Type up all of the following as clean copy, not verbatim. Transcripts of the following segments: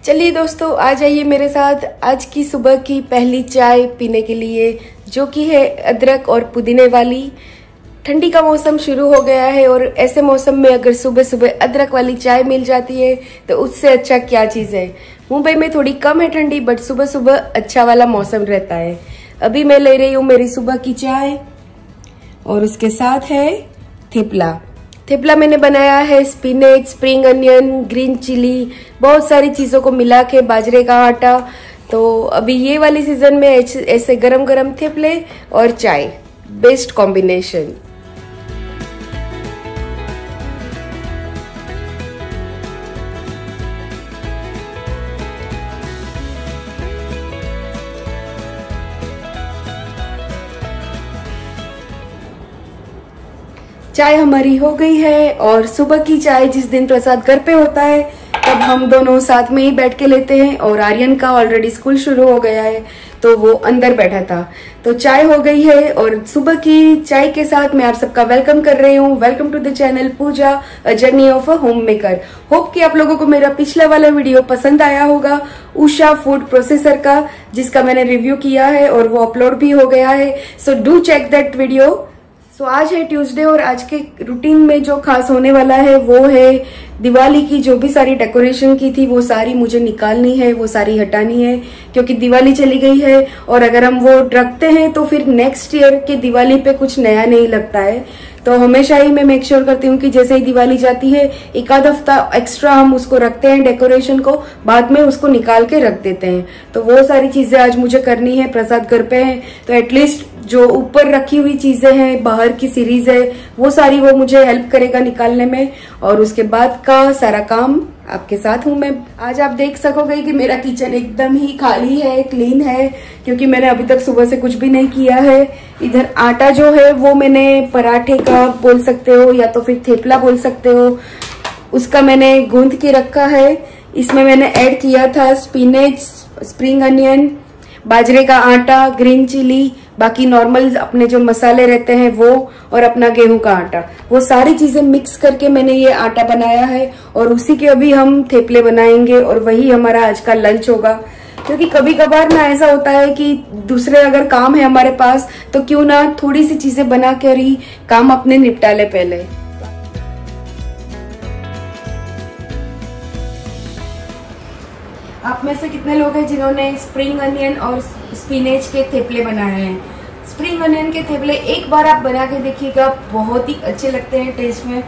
चलिए दोस्तों, आ जाइए मेरे साथ आज की सुबह की पहली चाय पीने के लिए, जो कि है अदरक और पुदीने वाली। ठंडी का मौसम शुरू हो गया है और ऐसे मौसम में अगर सुबह सुबह अदरक वाली चाय मिल जाती है तो उससे अच्छा क्या चीज़ है। मुंबई में थोड़ी कम है ठंडी, बट सुबह सुबह अच्छा वाला मौसम रहता है। अभी मैं ले रही हूँ मेरी सुबह की चाय और उसके साथ है थेपला। थेपला मैंने बनाया है spinach, spring onion, green chilli, बहुत सारी चीज़ों को मिला के, बाजरे का आटा। तो अभी ये वाली सीजन में ऐसे गरम गरम थेपले और चाय, बेस्ट कॉम्बिनेशन। चाय हमारी हो गई है और सुबह की चाय जिस दिन प्रसाद घर पे होता है तब हम दोनों साथ में ही बैठ के लेते हैं। और आर्यन का ऑलरेडी स्कूल शुरू हो गया है तो वो अंदर बैठा था, तो चाय हो गई है। और सुबह की चाय के साथ मैं आप सबका वेलकम कर रही हूँ। Welcome to the channel Pooja, a journey of a homemaker. Hope कि आप लोगों को मेरा पिछला वाला वीडियो पसंद आया होगा, उषा फूड प्रोसेसर का, जिसका मैंने रिव्यू किया है और वो अपलोड भी हो गया है। So do check that video. So आज है ट्यूसडे और आज के रूटीन में जो खास होने वाला है वो है दिवाली की जो भी सारी डेकोरेशन की थी वो सारी मुझे निकालनी है, वो सारी हटानी है, क्योंकि दिवाली चली गई है और अगर हम वो रखते हैं तो फिर नेक्स्ट ईयर के दिवाली पे कुछ नया नहीं लगता है। तो हमेशा ही मैं मेक श्योर करती हूँ कि जैसे ही दिवाली जाती है एक आध हफ्ता एक्स्ट्रा हम उसको रखते हैं डेकोरेशन को, बाद में उसको निकाल के रख देते हैं। तो वो सारी चीजें आज मुझे करनी है। प्रसाद घर पे है तो एटलीस्ट जो ऊपर रखी हुई चीजें हैं, बाहर की सीरीज है, वो सारी वो मुझे हेल्प करेगा निकालने में। और उसके बाद का सारा काम आपके साथ हूँ मैं। आज आप देख सकोगे कि मेरा किचन एकदम ही खाली है, क्लीन है, क्योंकि मैंने अभी तक सुबह से कुछ भी नहीं किया है। इधर आटा जो है वो मैंने पराठे का बोल सकते हो या तो फिर थेपला बोल सकते हो, उसका मैंने गूंथ के रखा है। इसमें मैंने ऐड किया था स्पिनेच, स्प्रिंग अनियन, बाजरे का आटा, ग्रीन चिली, बाकी नॉर्मल अपने जो मसाले रहते हैं वो, और अपना गेहूं का आटा, वो सारी चीजें मिक्स करके मैंने ये आटा बनाया है। और उसी के अभी हम थेपले बनाएंगे और वही हमारा आज का लंच होगा। क्योंकि कभी कभार ना ऐसा होता है कि दूसरे अगर काम है हमारे पास तो क्यों ना थोड़ी सी चीजें बना कर ही काम अपने निपटा ले पहले। आप में से कितने लोग हैं जिन्होंने स्प्रिंग अनियन और स्पिनेच के थेपले बनाए हैं? स्प्रिंग अनियन के थेपले एक बार आप बना के देखिएगा, बहुत ही अच्छे लगते हैं टेस्ट में।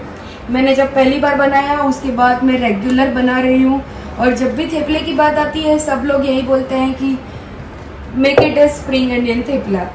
मैंने जब पहली बार बनाया उसके बाद मैं रेगुलर बना रही हूँ, और जब भी थेपले की बात आती है सब लोग यही बोलते हैं कि make it a spring onion thepla.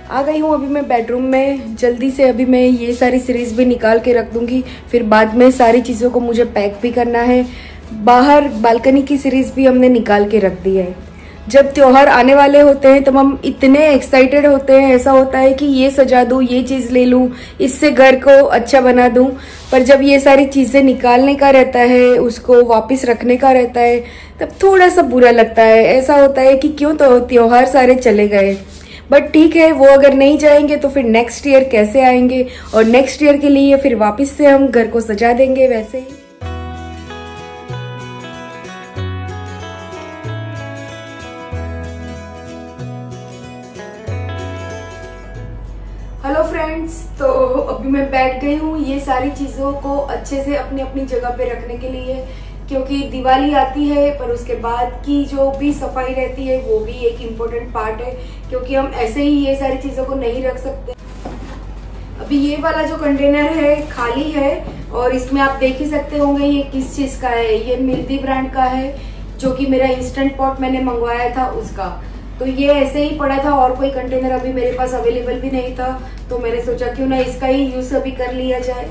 आ गई हूँ अभी मैं बेडरूम में। जल्दी से अभी मैं ये सारी सीरीज भी निकाल के रख दूंगी, फिर बाद में सारी चीज़ों को मुझे पैक भी करना है। बाहर बालकनी की सीरीज भी हमने निकाल के रख दी है। जब त्योहार आने वाले होते हैं तब हम इतने एक्साइटेड होते हैं, ऐसा होता है कि ये सजा दूं, ये चीज़ ले लूं, इससे घर को अच्छा बना दूं। पर जब ये सारी चीज़ें निकालने का रहता है, उसको वापस रखने का रहता है, तब थोड़ा सा बुरा लगता है। ऐसा होता है कि क्यों तो त्योहार सारे चले गए। बट ठीक है, वो अगर नहीं जाएंगे तो फिर नेक्स्ट ईयर कैसे आएंगे, और नेक्स्ट ईयर के लिए फिर वापस से हम घर को सजा देंगे वैसे ही। हेलो फ्रेंड्स, तो अभी मैं बैठ गई हूँ ये सारी चीजों को अच्छे से अपनी अपनी जगह पे रखने के लिए, क्योंकि दिवाली आती है पर उसके बाद की जो भी सफाई रहती है वो भी एक इम्पोर्टेंट पार्ट है, क्योंकि हम ऐसे ही ये सारी चीजों को नहीं रख सकते। अभी ये वाला जो कंटेनर है खाली है और इसमें आप देख ही सकते होंगे ये किस चीज का है। ये मिल्दी ब्रांड का है, जो कि मेरा इंस्टेंट पॉट मैंने मंगवाया था उसका। तो ये ऐसे ही पड़ा था और कोई कंटेनर अभी मेरे पास अवेलेबल भी नहीं था, तो मैंने सोचा क्यों ना इसका ही यूज अभी कर लिया जाए।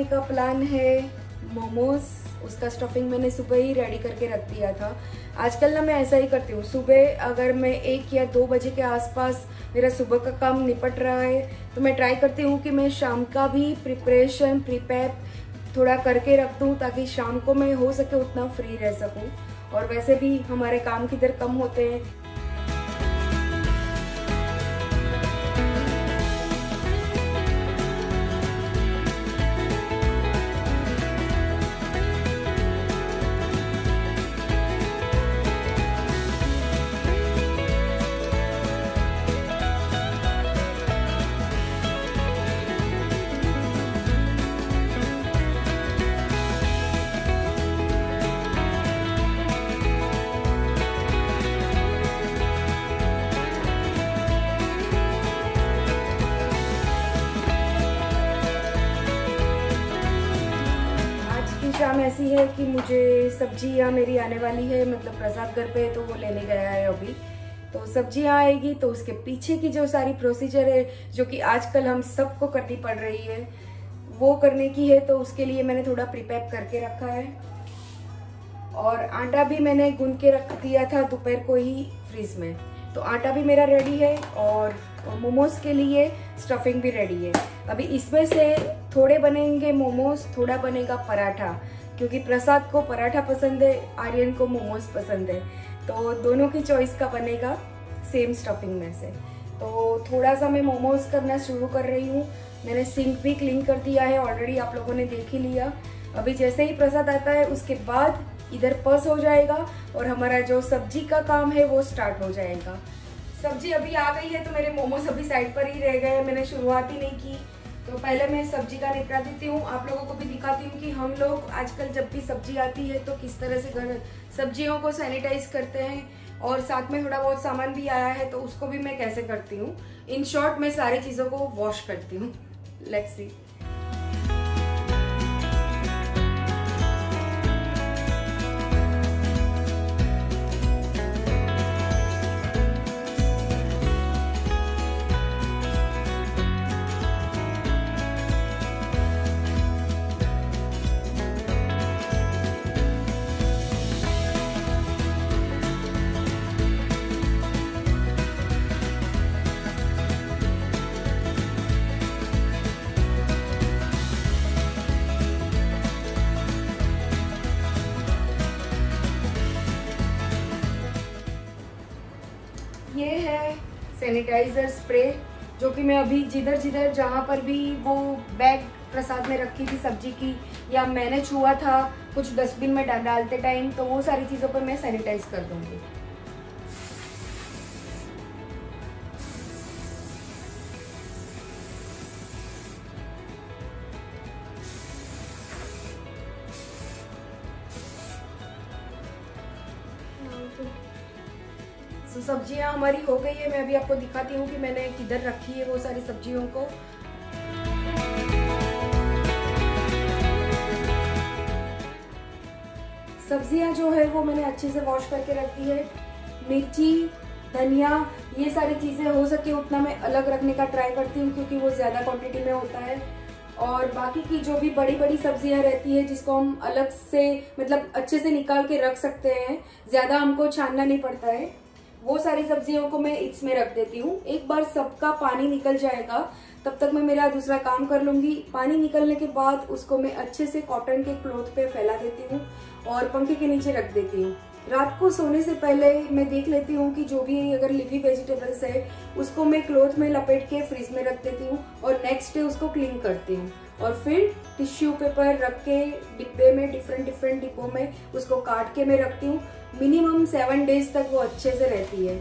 बनाने का प्लान है मोमोज। उसका स्टफिंग मैंने सुबह ही रेडी करके रख दिया था। आजकल ना मैं ऐसा ही करती हूँ, सुबह अगर मैं 1 या 2 बजे के आसपास मेरा सुबह का काम निपट रहा है तो मैं ट्राई करती हूँ कि मैं शाम का भी प्रिपेप थोड़ा करके रख दूँ, ताकि शाम को मैं हो सके उतना फ्री रह सकूँ। और वैसे भी हमारे काम किधर कम होते हैं। शाम ऐसी है कि मुझे सब्जियां मेरी आने वाली है, मतलब प्रसाद घर पे है तो वो लेने गया है अभी। तो सब्जियां आएगी तो उसके पीछे की जो सारी प्रोसीजर है जो कि आजकल हम सबको करनी पड़ रही है वो करने की है। तो उसके लिए मैंने थोड़ा प्रिपेयर करके रखा है। और आटा भी मैंने गूंद के रख दिया था दोपहर को ही फ्रीज में। तो आटा भी मेरा रेडी है और मोमोज के लिए स्टफिंग भी रेडी है। अभी इसमें से थोड़े बनेंगे मोमोज, थोड़ा बनेगा पराठा, क्योंकि प्रसाद को पराठा पसंद है, आर्यन को मोमोज पसंद है। तो दोनों की चॉइस का बनेगा सेम स्टफिंग में से। तो थोड़ा सा मैं मोमोज करना शुरू कर रही हूँ। मैंने सिंक भी क्लीन कर दिया है ऑलरेडी, आप लोगों ने देख ही लिया। अभी जैसे ही प्रसाद आता है उसके बाद इधर पस हो जाएगा और हमारा जो सब्जी का काम है वो स्टार्ट हो जाएगा। सब्जी अभी आ गई है तो मेरे मोमोज अभी साइड पर ही रह गए, मैंने शुरुआत ही नहीं की। तो पहले मैं सब्जी का निपटा देती हूँ, आप लोगों को भी दिखाती हूँ कि हम लोग आजकल जब भी सब्जी आती है तो किस तरह से घर सब्जियों को सैनिटाइज करते हैं। और साथ में थोड़ा बहुत सामान भी आया है तो उसको भी मैं कैसे करती हूँ। इन शॉर्ट मैं सारी चीजों को वॉश करती हूँ। Let's see. ये है सैनिटाइजर स्प्रे, जो कि मैं अभी जिधर जिधर जहाँ पर भी वो बैग प्रसाद में रखी थी सब्जी की या मैंने छुआ था कुछ डस्टबिन में डालते टाइम, तो वो सारी चीज़ों पर मैं सैनिटाइज कर दूंगी। तो सब्जियां हमारी हो गई है। मैं अभी आपको दिखाती हूँ कि मैंने किधर रखी है वो सारी सब्जियों को। सब्जियां जो है वो मैंने अच्छे से वॉश करके रख दी है। मिर्ची, धनिया, ये सारी चीजें हो सके उतना मैं अलग रखने का ट्राई करती हूँ, क्योंकि वो ज्यादा क्वांटिटी में होता है। और बाकी की जो भी बड़ी बड़ी सब्जियां रहती है जिसको हम अलग से मतलब अच्छे से निकाल के रख सकते हैं, ज्यादा हमको छानना नहीं पड़ता है, वो सारी सब्जियों को मैं इसमें रख देती हूँ। एक बार सबका पानी निकल जाएगा तब तक मैं मेरा दूसरा काम कर लूंगी। पानी निकलने के बाद उसको मैं अच्छे से कॉटन के क्लॉथ पे फैला देती हूँ और पंखे के नीचे रख देती हूँ। रात को सोने से पहले मैं देख लेती हूँ कि जो भी अगर लिवी वेजिटेबल्स है उसको मैं क्लॉथ में लपेट के फ्रीज में रख देती हूँ और नेक्स्ट डे उसको क्लीन करती हूँ। और फिर टिश्यू पेपर रख के डिब्बे में डिफरेंट डिब्बों में उसको काट के मैं रखती हूँ। मिनिमम 7 डेज तक वो अच्छे से रहती है।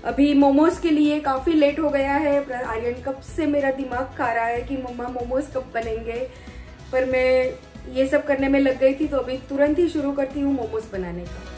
अभी मोमोज के लिए काफी लेट हो गया है। आर्यन कब से मेरा दिमाग खा रहा है कि मम्मा मोमोज कब बनेंगे, पर मैं ये सब करने में लग गई थी तो अभी तुरंत ही शुरू करती हूँ मोमोज बनाने का।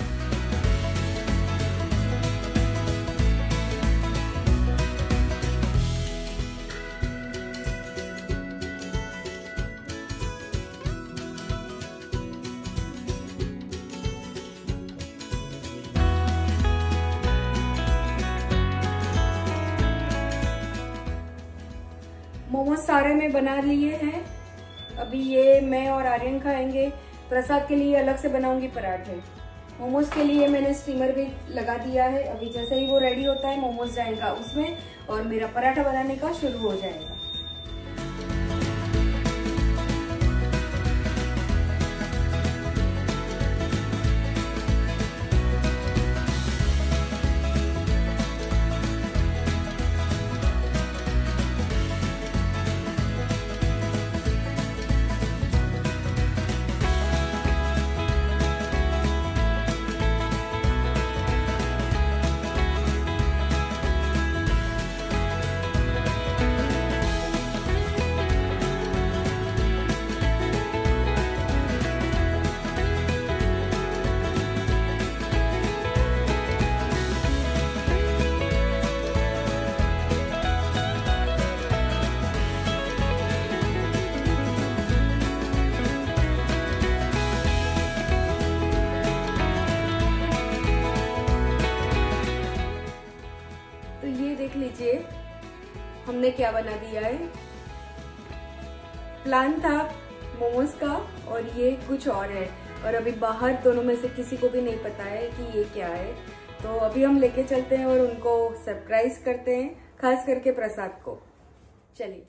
मोमोज सारे मैं बना लिए हैं। अभी ये मैं और आर्यन खाएंगे। प्रसाद के लिए अलग से बनाऊंगी पराठे। मोमोज के लिए मैंने स्टीमर भी लगा दिया है। अभी जैसे ही वो रेडी होता है मोमोज जाएगा उसमें और मेरा पराठा बनाने का शुरू हो जाएगा। देख लीजिए हमने क्या बना दिया है। प्लान था मोमोज का और ये कुछ और है और अभी बाहर दोनों में से किसी को भी नहीं पता है कि ये क्या है। तो अभी हम लेके चलते हैं और उनको सरप्राइज करते हैं, खास करके प्रसाद को। चलिए।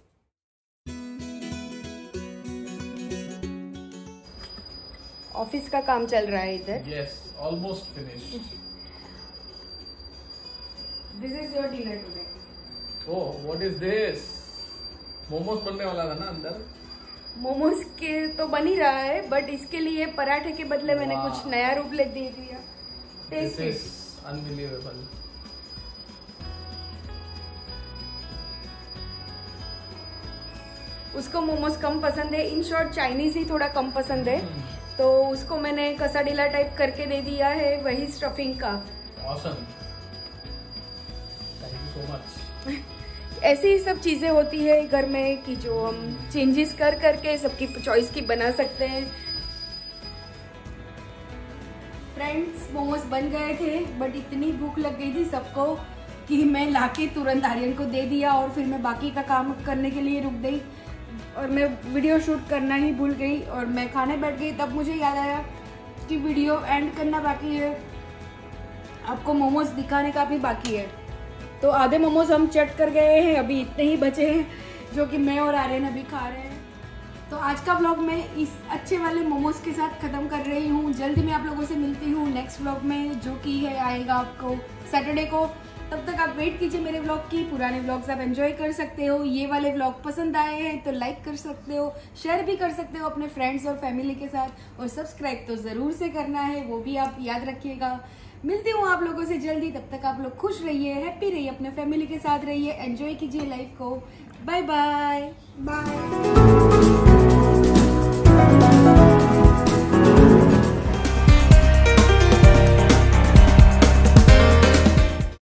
ऑफिस का काम चल रहा है इधर। Yes, almost finished. This is your dinner today. Oh, what is this? Momos बनने वाला था ना अंदर। मोमोज के तो बन ही रहा है, बट इसके लिए पराठे के बदले मैंने कुछ नया रूप ले दे दिया। This is unbelievable. उसको मोमोज कम पसंद है, इन शॉर्ट चाइनीज ही थोड़ा कम पसंद है, तो उसको मैंने कसाडीला टाइप करके दे दिया है, वही स्टफिंग का। Awesome. So much. ऐसी ही सब चीजें होती है घर में कि जो हम चेंजेस कर करके सबकी चॉइस की बना सकते हैं। फ्रेंड्स, मोमोज बन गए थे बट इतनी भूख लग गई थी सबको कि मैं लाके तुरंत आर्यन को दे दिया और फिर मैं बाकी का काम करने के लिए रुक गई और मैं वीडियो शूट करना ही भूल गई और मैं खाने बैठ गई। तब मुझे याद आया कि वीडियो एंड करना बाकी है, आपको मोमोज दिखाने का भी बाकी है। तो आधे मोमोज हम चट कर गए हैं, अभी इतने ही बचे हैं जो कि मैं और आर्यन अभी खा रहे हैं। तो आज का व्लॉग मैं इस अच्छे वाले मोमोज के साथ ख़त्म कर रही हूँ। जल्दी मैं आप लोगों से मिलती हूँ नेक्स्ट व्लॉग में, जो कि है आएगा आपको सैटरडे को। तब तक आप वेट कीजिए मेरे व्लॉग की। पुराने व्लॉग्स आप एंजॉय कर सकते हो। ये वाले व्लॉग पसंद आए हैं तो लाइक कर सकते हो, शेयर भी कर सकते हो अपने फ्रेंड्स और फैमिली के साथ, और सब्सक्राइब तो ज़रूर से करना है, वो भी आप याद रखिएगा। मिलती हूँ आप लोगों से जल्दी। तब तक आप लोग खुश रहिए, हैप्पी रहिए, अपने फैमिली के साथ रहिए, एंजॉय कीजिए लाइफ को। Bye bye bye.